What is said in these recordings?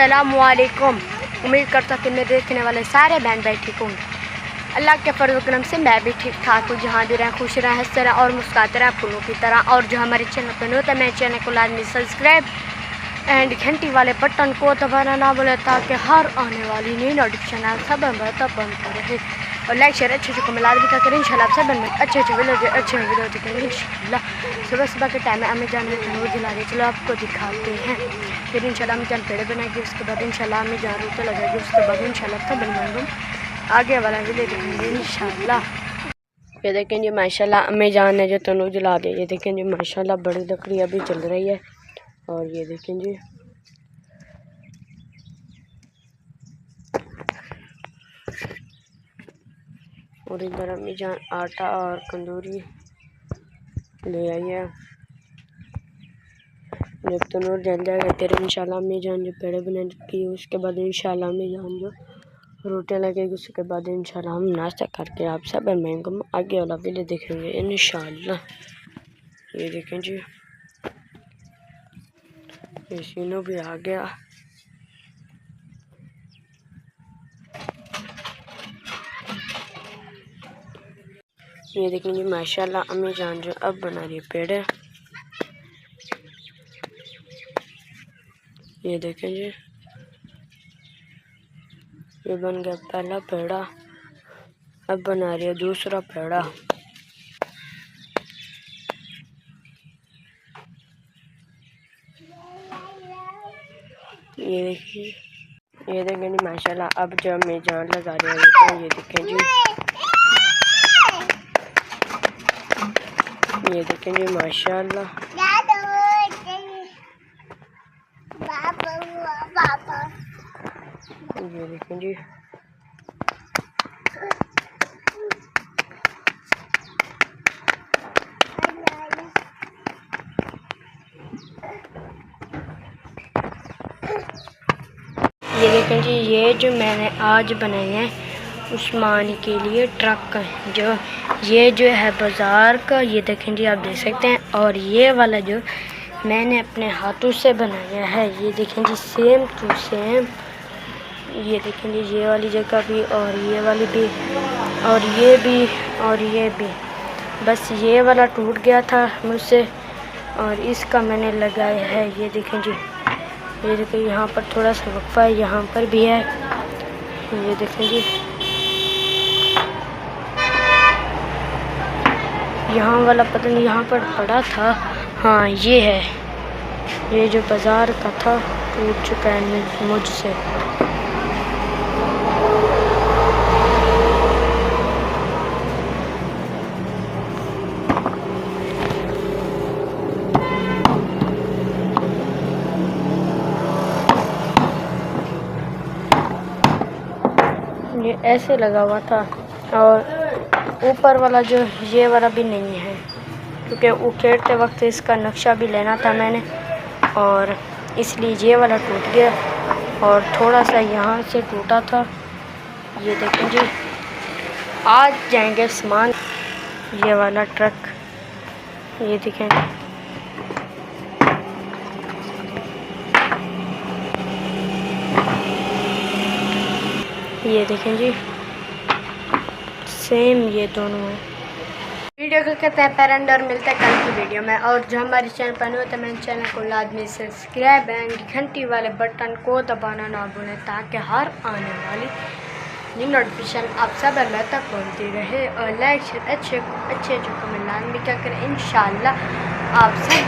अस्सलामुअलैकुम। उम्मीद करता हूँ कि मेरे देखने वाले सारे बहन भाई ठीक होंगे। अल्लाह के फर्ज़ करम से मैं भी ठीक ठाक हूँ। जहाँ भी रहें खुश रहें, हंसते रहें और मुस्कुराते रहें फूलों की तरह। और जो हमारे चैनल पर नहीं होता मेरे चैनल को लाजमी सब्सक्राइब एंड घंटी वाले बटन को दबाना ना भूलें ताकि हर आने वाली नई नोटिफिकेशन आप सब तब बनते रहे। और लाइक शेयर अच्छे को मिलाद भी करें इंशाल्लाह। आप सब अच्छे वीडियो दिखेंगे इंशाल्लाह। सुबह सुबह के टाइम में अम्मी जान तंदूर जला रही, चलो आपको दिखाते हैं। फिर इंशाल्लाह अम्मी जान पेड़े बनाएगी, उसके बाद इंशाल्लाह अम्मी जान रोटी लगाएगी, उसके बाद इंशाल्लाह सब बनवाएंगे आगे वाला वीडियो दिखेंगे इंशाल्लाह। ये देखें जी माशाल्लाह अम्मी जान ने जो तंदूर जला दिया। ये देखें जी माशाल्लाह बड़ी लकड़ी अभी चल रही है। और ये देखें जी और इधर अम्मी जान आटा और कंदूरी ले आई है। जब तंदूर जल जाएगा फिर इंशाल्लाह अम्मी जान जो पेड़े बनाएगी, उसके बाद इंशाल्लाह अम्मी जान जो रोटियां लगेगी, उसके बाद इंशाल्लाह हम नाश्ता करके आप सब महंगम आगे वाला वीडियो देखेंगे इंशाल्लाह। ये देखें जी ये सीनों भी आ गया। ये देखें जी माशाल्लाह अम्मी जान जो अब बना रही है पेड़े। ये देखें जी ये बन गया पहला पेड़ा, अब बना रही है दूसरा पेड़ा। ये देखें जी माशाल्लाह अब जब मैं जान लगा रही हूँ तो ये देखें जी माशाल्लाह ये देखें जी ये देखें जी ये जो मैंने आज बनाए हैं उस्मान के लिए ट्रक जो ये जो है बाज़ार का। ये देखें जी आप देख सकते हैं। और ये वाला जो मैंने अपने हाथों से बनाया है, ये देखें जी सेम टू सेम। ये देखें जी ये वाली जगह भी और ये वाली भी और ये भी और ये भी। बस ये वाला टूट गया था मुझसे और इसका मैंने लगाया है। ये देखें जी ये देखिए यहाँ पर थोड़ा सा वक्फा है, यहाँ पर भी है। ये देखें जी यहाँ वाला पता नहीं यहाँ पर पड़ा था। हाँ ये है, ये जो बाज़ार का था टूट चुका है मुझसे। ये ऐसे लगा हुआ था और ऊपर वाला जो ये वाला भी नहीं है, क्योंकि उखेड़ते वक्त इसका नक्शा भी लेना था मैंने और इसलिए ये वाला टूट गया और थोड़ा सा यहाँ से टूटा था। ये देखें जी आज जाएंगे सामान ये वाला ट्रक। ये देखें ये देखें जी सेम ये दोनों हैं। वीडियो को करते हैं पेरेंट और मिलते हैं कल की वीडियो में। और जो हमारे चैनल पर नहीं होता मेरे चैनल को लाजमी सब्सक्राइब एंड घंटी वाले बटन को दबाना ना भूलें ताकि हर आने वाली नई नोटिफिकेशन आप सब अल्लाह तक पहुँचती रहे। और लाइक शेयर अच्छे जो कमेंट भी क्या करें इंशाल्लाह। आप सब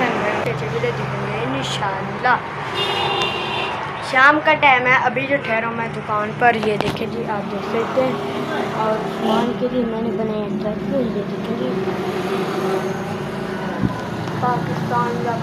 अच्छे वीडियो दिखेंगे इंशाल्लाह। शाम का टाइम है, अभी जो ठहरा हूँ मैं दुकान पर। ये देखें जी आप देख सकते हैं। और सामान के लिए मैंने बनाया ट्रक। ये देखें जी पाकिस्तान का